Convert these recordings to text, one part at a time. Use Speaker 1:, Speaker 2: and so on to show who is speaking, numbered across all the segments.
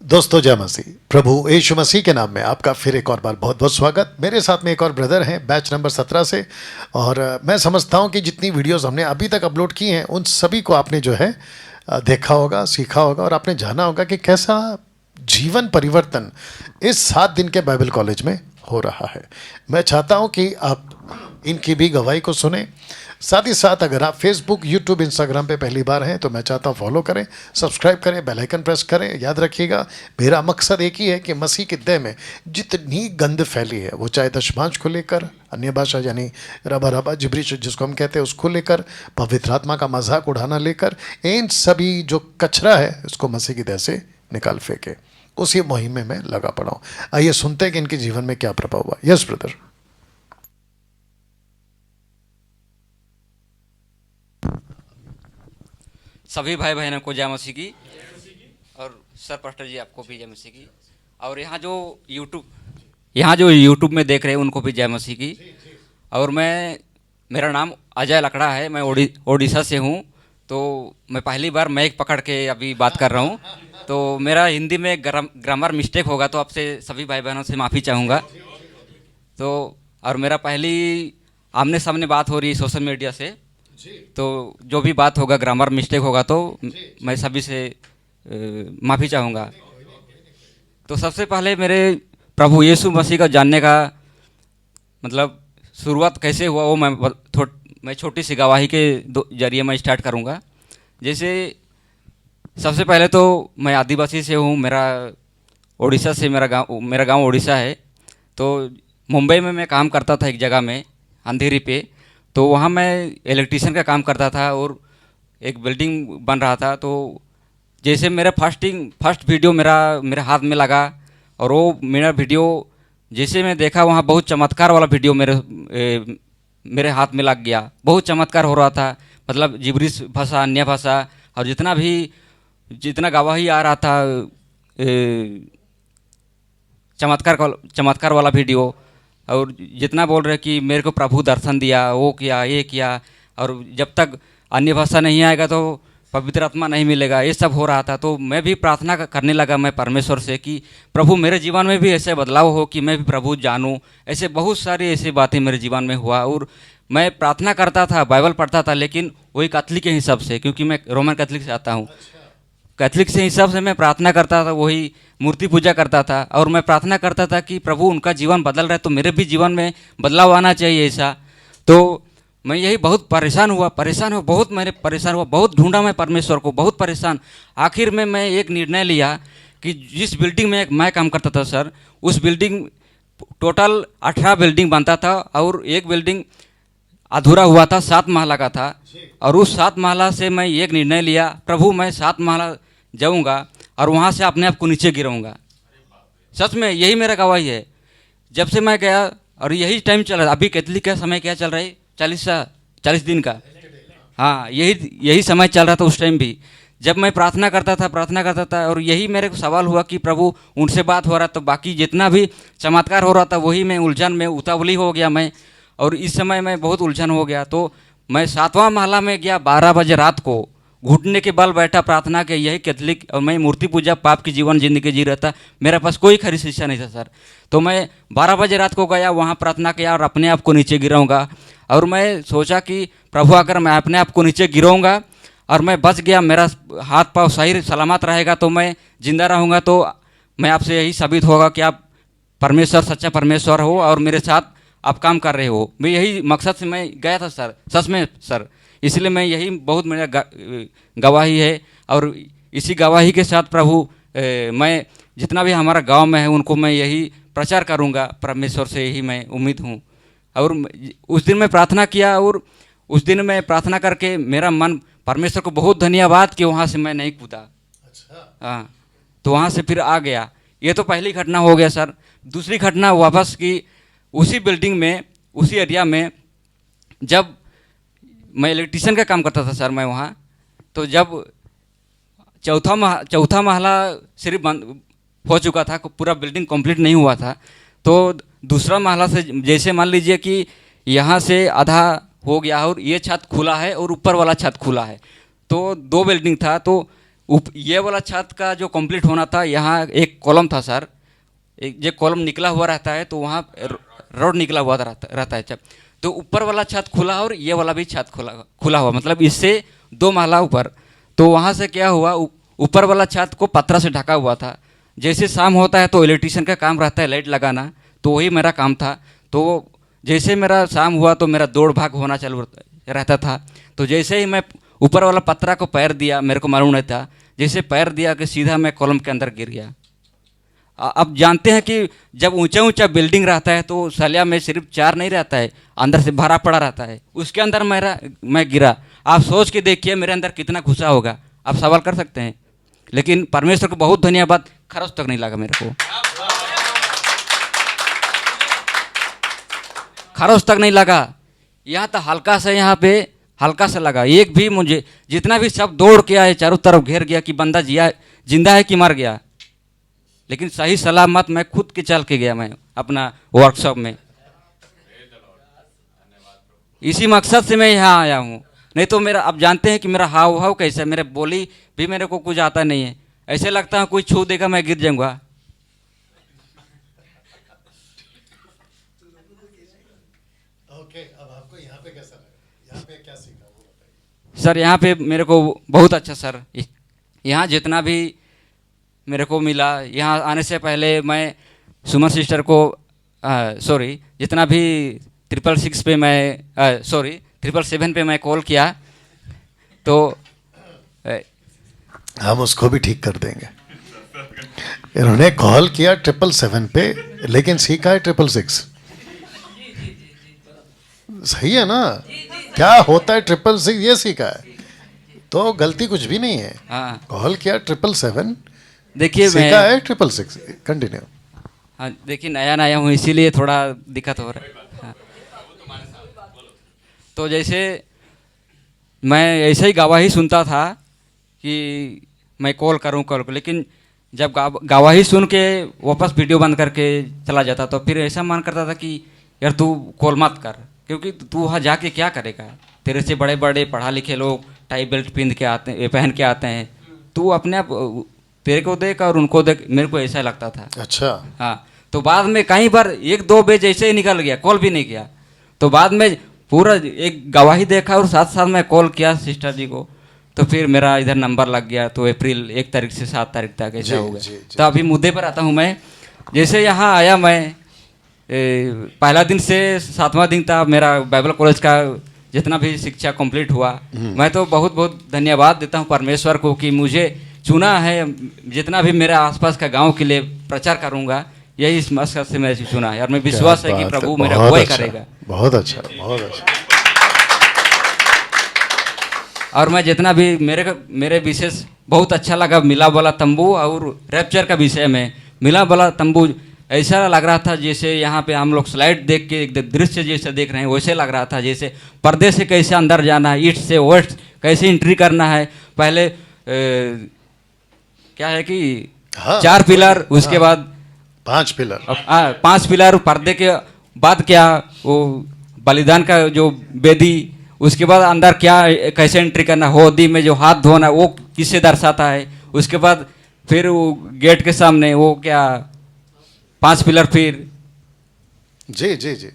Speaker 1: दोस्तों जय मसीह। प्रभु यीशु मसीह के नाम में आपका फिर एक और बार बहुत बहुत स्वागत। मेरे साथ में एक और ब्रदर हैं बैच नंबर 17 से, और मैं समझता हूं कि जितनी वीडियोस हमने अभी तक अपलोड की हैं उन सभी को आपने जो है देखा होगा, सीखा होगा, और आपने जाना होगा कि कैसा जीवन परिवर्तन इस 7 दिन के बाइबल कॉलेज में हो रहा है। मैं चाहता हूं कि आप इनकी भी गवाही को सुने। साथ ही साथ अगर आप फेसबुक, यूट्यूब, इंस्टाग्राम पे पहली बार हैं तो मैं चाहता हूँ फॉलो करें, सब्सक्राइब करें, बेल आइकन प्रेस करें। याद रखिएगा मेरा मकसद एक ही है कि मसीह के देह में जितनी गंद फैली है, वो चाहे दशमांश को लेकर, अन्य भाषा यानी रबा रबा जिब्रिश जिसको हम कहते हैं उसको लेकर, पवित्र आत्मा का मजाक उड़ाना लेकर, इन सभी जो कचरा है उसको मसीह की देह से निकाल फेंके, उसी मुहिम में मैं लगा पड़ा हूँ। आइए सुनते हैं कि इनके जीवन में क्या प्रभाव हुआ। Yes brother.
Speaker 2: सभी भाई बहनों को जय मसीह की, और सर पास्टर जी आपको भी जय मसीह की, और यहाँ जो यूट्यूब में देख रहे हैं उनको भी जय मसीह की। और मेरा नाम अजय लकड़ा है, मैं ओडिशा से हूँ। तो मैं पहली बार माइक पकड़ के अभी बात कर रहा हूँ, तो मेरा हिंदी में ग्रामर मिस्टेक होगा तो आपसे सभी भाई बहनों से माफ़ी चाहूँगा। तो और मेरा पहली आमने सामने बात हो रही है सोशल मीडिया से, तो जो भी बात होगा ग्रामर मिस्टेक होगा तो मैं सभी से माफ़ी चाहूँगा। तो सबसे पहले मेरे प्रभु यीशु मसीह का जानने का मतलब शुरुआत कैसे हुआ वो मैं छोटी सी गवाही के जरिए मैं स्टार्ट करूँगा। जैसे सबसे पहले तो मैं आदिवासी से हूँ, उड़ीसा से मेरा गांव उड़ीसा है। तो मुंबई में मैं काम करता था एक जगह में अंधेरी पे, तो वहाँ मैं इलेक्ट्रीशियन का काम करता था और एक बिल्डिंग बन रहा था। तो जैसे मेरा फर्स्ट वीडियो मेरे हाथ में लगा, और वो मेरा वीडियो जैसे मैं देखा वहाँ बहुत चमत्कार वाला वीडियो मेरे हाथ में लग गया। बहुत चमत्कार हो रहा था, मतलब जिब्रिश भाषा, अन्य भाषा, और जितना गवाही आ रहा था चमत्कार वाला वीडियो, और जितना बोल रहे कि मेरे को प्रभु दर्शन दिया, वो किया, ये किया, और जब तक अन्य भाषा नहीं आएगा तो पवित्र आत्मा नहीं मिलेगा, ये सब हो रहा था। तो मैं भी प्रार्थना करने लगा मैं परमेश्वर से कि प्रभु मेरे जीवन में भी ऐसे बदलाव हो कि मैं भी प्रभु जानूं। ऐसे बहुत सारी ऐसी बातें मेरे जीवन में हुआ, और मैं प्रार्थना करता था, बाइबल पढ़ता था, लेकिन वही कैथलिक के हिसाब से, क्योंकि मैं रोमन कैथलिक से आता हूँ। कैथलिक से हिसाब से मैं प्रार्थना करता था, वही मूर्ति पूजा करता था, और मैं प्रार्थना करता था कि प्रभु उनका जीवन बदल रहा है तो मेरे भी जीवन में बदलाव आना चाहिए ऐसा। तो मैं यही बहुत परेशान हुआ, बहुत ढूंढा मैं परमेश्वर को, बहुत परेशान। आखिर में मैं एक निर्णय लिया कि जिस बिल्डिंग में मैं काम करता था सर, उस बिल्डिंग टोटल 18 बिल्डिंग बनता था, और एक बिल्डिंग अधूरा हुआ था, 7 महला का था। और उस 7 महला से मैं एक निर्णय लिया, प्रभु मैं 7 महला जाऊंगा और वहाँ से अपने आप को नीचे गिराऊंगा। सच में यही मेरा गवाही है। जब से मैं गया, और यही टाइम चल रहा है, अभी कैथलिक का समय क्या चल रहा है, 40 दिन का, हाँ यही समय चल रहा था उस टाइम भी। जब मैं प्रार्थना करता था, और यही मेरे को सवाल हुआ कि प्रभु उनसे बात हो रहा, तो बाकी जितना भी चमत्कार हो रहा था वही मैं उलझन में उतावली हो गया मैं, और इस समय मैं बहुत उलझन हो गया। तो मैं 7वां महला में गया, 12 बजे रात को घुटने के बल बैठा प्रार्थना के, यही कैथलिक, और मैं मूर्ति पूजा पाप की जीवन जिंदगी जी रहा था, मेरे पास कोई खरी शिक्षा नहीं था सर। तो मैं 12 बजे रात को गया, वहाँ प्रार्थना किया और अपने आप को नीचे गिराऊंगा। और मैं सोचा कि प्रभु अगर मैं अपने आप को नीचे गिराऊंगा और मैं बच गया, मेरा हाथ पाँव सही सलामत रहेगा, तो मैं जिंदा रहूँगा, तो मैं आपसे यही साबित होगा कि आप परमेश्वर सच्चा परमेश्वर हो और मेरे साथ आप काम कर रहे हो। मैं यही मकसद से मैं गया था सर, सच में सर। इसलिए मैं यही बहुत मेरा गवाही है, और इसी गवाही के साथ प्रभु मैं जितना भी हमारा गांव में है उनको मैं यही प्रचार करूंगा, परमेश्वर से यही मैं उम्मीद हूं। और उस दिन मैं प्रार्थना किया, और उस दिन मैं प्रार्थना करके मेरा मन परमेश्वर को बहुत धन्यवाद कि वहाँ से मैं नहीं कूदा। हाँ, तो वहाँ से फिर आ गया। ये तो पहली घटना हो गया सर। दूसरी घटना वापस की, उसी बिल्डिंग में, उसी एरिया में, जब मैं इलेक्ट्रीशियन का काम करता था सर मैं वहाँ, तो जब चौथा महला सिर्फ बंद हो चुका था, पूरा बिल्डिंग कंप्लीट नहीं हुआ था, तो दूसरा महला से जैसे मान लीजिए कि यहाँ से आधा हो गया और ये छत खुला है और ऊपर वाला छत खुला है, तो 2 बिल्डिंग था। तो ये वाला छत का जो कंप्लीट होना था, यहाँ एक कॉलम था सर, एक जो कॉलम निकला हुआ रहता है तो वहाँ रोड निकला हुआ रहता है जब, तो ऊपर वाला छत खुला और ये वाला भी छत खुला हुआ, मतलब इससे 2 महला ऊपर। तो वहाँ से क्या हुआ, ऊपर वाला छत को पत्थर से ढका हुआ था। जैसे शाम होता है तो इलेक्ट्रीशियन का काम रहता है लाइट लगाना, तो वही मेरा काम था। तो जैसे मेरा शाम हुआ तो मेरा दौड़ भाग होना चालू रहता था। तो जैसे ही मैं ऊपर वाला पत्थर को पैर दिया, मेरे को मालूम नहीं था, जैसे पैर दिया कि सीधा मैं कॉलम के अंदर गिर गया। अब जानते हैं कि जब ऊंचा ऊंचा बिल्डिंग रहता है तो सलिया में सिर्फ 4 नहीं रहता है, अंदर से भरा पड़ा रहता है, उसके अंदर मैं गिरा। आप सोच के देखिए मेरे अंदर कितना घुसा होगा, आप सवाल कर सकते हैं। लेकिन परमेश्वर को बहुत धन्यवाद, खरोच तक नहीं लगा मेरे को, खरोच तक नहीं लगा। यहाँ तो हल्का सा, यहाँ पे हल्का सा लगा। एक भी मुझे जितना भी सब दौड़ के आए, चारों तरफ घेर गया कि बंदा जिंदा है कि मर गया, लेकिन सही सलामत मैं खुद के चल के गया, मैं अपना वर्कशॉप में। इसी मकसद से मैं यहाँ आया हूँ। नहीं तो मेरा, अब जानते हैं कि मेरा हाव भाव कैसा है, मेरे बोली भी मेरे को कुछ आता नहीं है, ऐसे लगता है कोई छू देगा मैं गिर जाऊंगा।
Speaker 1: ओके, अब आपको यहाँ पे कैसा लगा, यहाँ पे क्या सीखा वो बताइए।
Speaker 2: सर यहाँ पे मेरे को बहुत अच्छा सर, यहाँ जितना भी मेरे को मिला, यहाँ आने से पहले मैं सुमन सिस्टर को सॉरी, जितना भी 666 पे मैं 777 पे मैं कॉल किया तो
Speaker 1: हम उसको भी ठीक कर देंगे। इन्होंने कॉल किया 777 पे, लेकिन सीखा है 666। सही है ना? क्या होता है 666 ये सीखा है, तो गलती कुछ भी नहीं है।
Speaker 2: हाँ
Speaker 1: कॉल किया 777,
Speaker 2: देखिए
Speaker 1: सीखा है 666। कंटिन्यू।
Speaker 2: हाँ देखिए, नया नया हूँ इसीलिए थोड़ा दिक्कत हो रहा है। हाँ। तो जैसे मैं ऐसे ही गवाही सुनता था कि मैं कॉल करूँ, लेकिन जब गवाही सुन के वापस वीडियो बंद करके चला जाता, तो फिर ऐसा मन करता था कि यार तू कॉल मत कर, क्योंकि तू वहाँ जाके क्या करेगा, तेरे से बड़े बड़े पढ़ा लिखे लोग टाई बेल्ट पहन के आते हैं, तू अपने आप तेरे को देख और उनको देख, मेरे को ऐसा लगता था।
Speaker 1: अच्छा।
Speaker 2: हाँ, तो बाद में कई बार 1-2 बेज ऐसे ही निकल गया, कॉल भी नहीं किया। तो बाद में पूरा एक गवाही देखा और साथ साथ मैं कॉल किया सिस्टर जी को, तो फिर मेरा इधर नंबर लग गया। तो अप्रैल 1 तारीख से 7 तारीख तक ऐसा हो गया। तो अभी मुद्दे पर आता हूँ मैं। जैसे यहाँ आया मैं, पहला दिन से 7वां दिन तक मेरा बाइबल कॉलेज का जितना भी शिक्षा कंप्लीट हुआ, मैं तो बहुत बहुत धन्यवाद देता हूँ परमेश्वर को कि मुझे चुना है। जितना भी मेरे आसपास का गांव के लिए प्रचार करूंगा, यही इस मकसद से मैं चुना है, और मैं विश्वास है कि प्रभु मेरा अगुवाई करेगा।
Speaker 1: बहुत अच्छा, बहुत अच्छा।
Speaker 2: और मैं जितना भी मेरे विशेष बहुत अच्छा लगा मिला वाला तंबू और रैप्चर का विषय में। मिला वाला तंबू ऐसा लग रहा था जैसे यहाँ पे हम लोग स्लाइड देख के एक दृश्य जैसे देख रहे हैं, वैसे लग रहा था जैसे पर्दे से कैसे अंदर जाना है, ईस्ट से वेस्ट कैसे एंट्री करना है। पहले क्या है कि 4 पिलर, उसके बाद
Speaker 1: 5 पिलर,
Speaker 2: 5 पिलर, पर्दे के बाद क्या वो बलिदान का जो वेदी, उसके बाद अंदर क्या कैसे एंट्री करना, होदी में जो हाथ धोना वो किससे दर्शाता है। उसके बाद फिर वो गेट के सामने वो क्या 5 पिलर। फिर
Speaker 1: जी जी जी,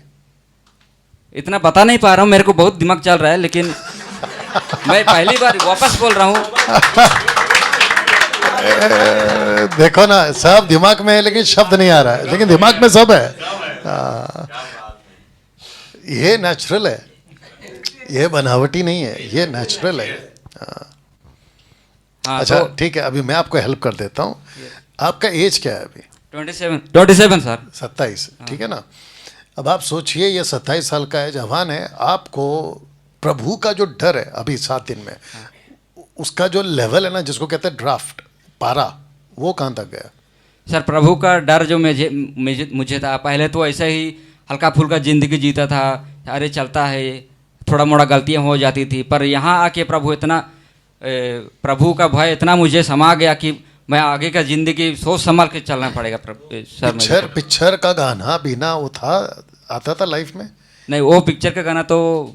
Speaker 2: इतना बता नहीं पा रहा हूँ, मेरे को बहुत दिमाग चल रहा है, लेकिन मैं पहली बार वापस बोल रहा हूँ।
Speaker 1: देखो ना, सब दिमाग में है लेकिन शब्द नहीं आ रहा है, लेकिन दिमाग में सब है। ये नेचुरल है, ये बनावटी नहीं है, ये नेचुरल है।
Speaker 2: हाँ,
Speaker 1: अच्छा
Speaker 2: तो
Speaker 1: ठीक है, अभी मैं आपको हेल्प कर देता हूँ। आपका एज क्या है अभी?
Speaker 2: 27 सर।
Speaker 1: 27, ठीक है ना। अब आप सोचिए, ये 27 साल का है, जवान है, आपको प्रभु का जो डर है अभी 7 दिन में, उसका जो लेवल है ना, जिसको कहते हैं ड्राफ्ट, पारा, वो कहाँ तक गया?
Speaker 2: सर प्रभु का डर जो मुझे था, पहले तो ऐसा ही हल्का फुल्का जिंदगी जीता था, अरे चलता है, थोड़ा मोड़ा गलतियाँ हो जाती थी। पर यहाँ आके प्रभु का भय इतना मुझे समा गया कि मैं आगे का जिंदगी सोच संभाल के चलना पड़ेगा। सर
Speaker 1: पिक्चर का गाना बिना आता था लाइफ में?
Speaker 2: नहीं, वो पिक्चर का गाना तो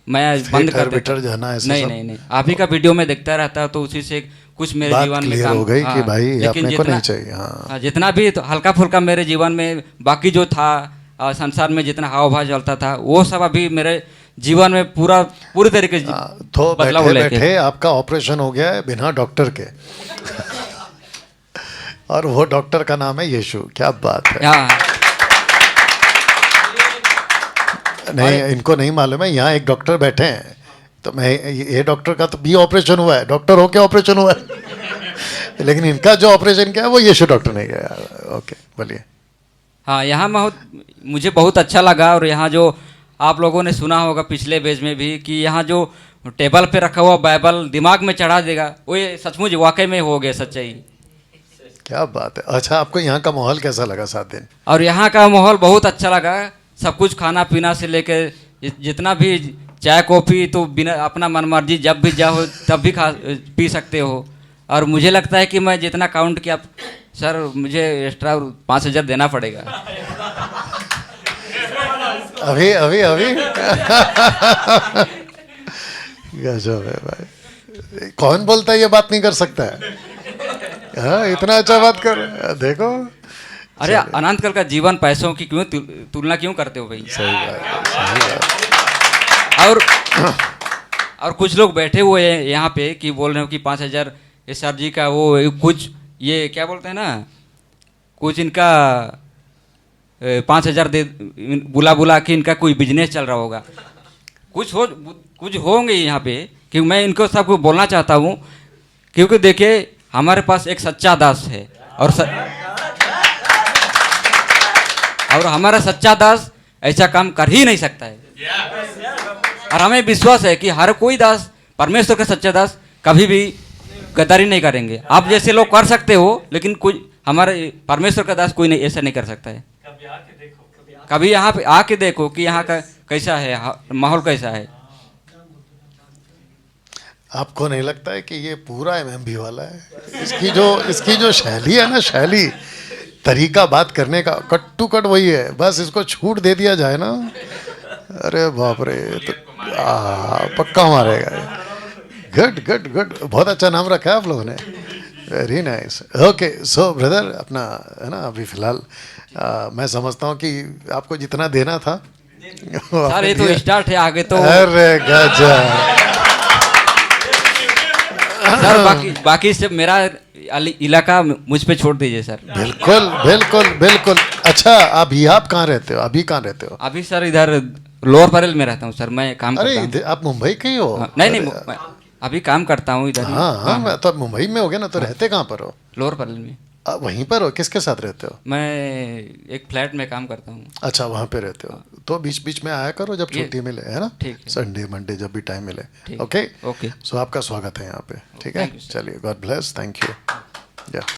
Speaker 2: मैं बंद कर देता।
Speaker 1: जाना ऐसा
Speaker 2: नहीं, आप ही का वीडियो में देखता रहता, तो उसी से कुछ मेरे
Speaker 1: बात
Speaker 2: जीवन में
Speaker 1: क्लियर
Speaker 2: काम
Speaker 1: हो गई कि
Speaker 2: हाँ,
Speaker 1: भाई ये
Speaker 2: लेकिन
Speaker 1: अपने को
Speaker 2: जितना
Speaker 1: नहीं चाहिए। हाँ,
Speaker 2: हाँ, जितना भी तो हल्का फुल्का मेरे जीवन में बाकी जो था संसार में जितना हाव भाव चलता था वो सब अभी मेरे जीवन में पूरी तरीके से
Speaker 1: तो
Speaker 2: बदलाव
Speaker 1: बैठे
Speaker 2: लेके
Speaker 1: बैठे आपका ऑपरेशन हो गया है बिना डॉक्टर के और वो डॉक्टर का नाम है यीशु। क्या बात है।
Speaker 2: हाँ
Speaker 1: नहीं, इनको नहीं मालूम है, यहाँ एक डॉक्टर बैठे हैं, तो मैं ये डॉक्टर का तो भी ऑपरेशन हुआ है, डॉक्टर होके ऑपरेशन हुआ है लेकिन इनका जो ऑपरेशन किया है वो यीशु डॉक्टर ने किया। ओके, बोलिए।
Speaker 2: हाँ, यहाँ मुझे बहुत अच्छा लगा। और यहाँ जो आप लोगों ने सुना होगा पिछले पेज में भी कि यहाँ जो टेबल पे रखा हुआ बाइबल दिमाग में चढ़ा देगा, वो ये सचमुच वाकई में हो गया, सच्चाई।
Speaker 1: क्या बात है। अच्छा, आपको यहाँ का माहौल कैसा लगा 7 दिन?
Speaker 2: और यहाँ का माहौल बहुत अच्छा लगा। सब कुछ खाना पीना से लेकर जितना भी चाय कॉफ़ी तो बिना अपना मनमर्जी जब भी जाओ तब भी पी सकते हो। और मुझे लगता है कि मैं जितना काउंट किया सर, मुझे एक्स्ट्रा 5,000 देना पड़ेगा।
Speaker 1: अभी अभी अभी गजब है भाई। कौन बोलता है ये बात नहीं कर सकता है? हाँ, इतना अच्छा बात कर, देखो।
Speaker 2: अरे अनंतकाल का जीवन पैसों की क्यों तुलना क्यों करते हो भाई?
Speaker 1: सही बात है, सही बात।
Speaker 2: और कुछ लोग बैठे हुए हैं यहाँ पे कि बोल रहे हो कि 5,000 ये सर जी का वो कुछ ये क्या बोलते हैं ना, कुछ इनका 5,000 दे बुला बुला के इनका कोई बिजनेस चल रहा होगा। कुछ होंगे यहाँ पे कि मैं इनको सबको बोलना चाहता हूँ, क्योंकि देखिए हमारे पास एक सच्चा दास है और हमारा सच्चा दास ऐसा काम कर ही नहीं सकता है। और हमें विश्वास है कि हर कोई दास, परमेश्वर का सच्चा दास, कभी भी गद्दारी नहीं करेंगे। आप जैसे लोग कर सकते हो, लेकिन कोई हमारे परमेश्वर का दास कोई नहीं ऐसा नहीं कर सकता है। कभी यहाँ पे आके देखो कि यहाँ का कैसा है, माहौल कैसा है।
Speaker 1: आपको नहीं लगता है कि ये पूरा एमएमबी वाला है? इसकी जो शैली है ना, शैली, तरीका बात करने का, कट टू कट वही है। बस इसको छूट दे दिया जाए ना, अरे बाप रे, तो पक्का मारेगा। गुड गुड गुड, बहुत अच्छा नाम रखा है आप लोगों ने, वेरी नाइस। ओके, सो ब्रदर, अपना है ना, अभी फिलहाल मैं समझता हूँ कि आपको जितना देना था
Speaker 2: सर, ये तो स्टार्ट है, आगे तो
Speaker 1: अरे गजब
Speaker 2: सर, बाकी से मेरा इलाका मुझ पे छोड़ दीजिए सर।
Speaker 1: बिल्कुल बिल्कुल बिल्कुल। अच्छा, अभी आप कहाँ रहते हो? अभी कहाँ रहते हो?
Speaker 2: अभी सर इधर लोअर परेल में रहता हूँ सर, मैं काम करता हूँ।
Speaker 1: अरे, आप मुंबई के ही हो?
Speaker 2: नहीं, मैं अभी काम करता हूँ इधर।
Speaker 1: हाँ, मैं तो मुंबई में हो गया ना, तो रहते कहाँ पर हो?
Speaker 2: लोअर परेल में।
Speaker 1: वहीं पर हो? किसके साथ रहते हो?
Speaker 2: मैं एक फ्लैट में काम करता हूँ।
Speaker 1: अच्छा, वहाँ पे रहते हो, तो बीच बीच में आया करो जब छुट्टी मिले, है ना?
Speaker 2: ठीक है।
Speaker 1: संडे मंडे जब भी टाइम मिले।
Speaker 2: ठीक।
Speaker 1: Okay
Speaker 2: okay.
Speaker 1: सो आपका स्वागत है यहाँ पे, ठीक है?
Speaker 2: Thank you sir.
Speaker 1: चलिए, गॉड ब्लेस, थैंक यू। या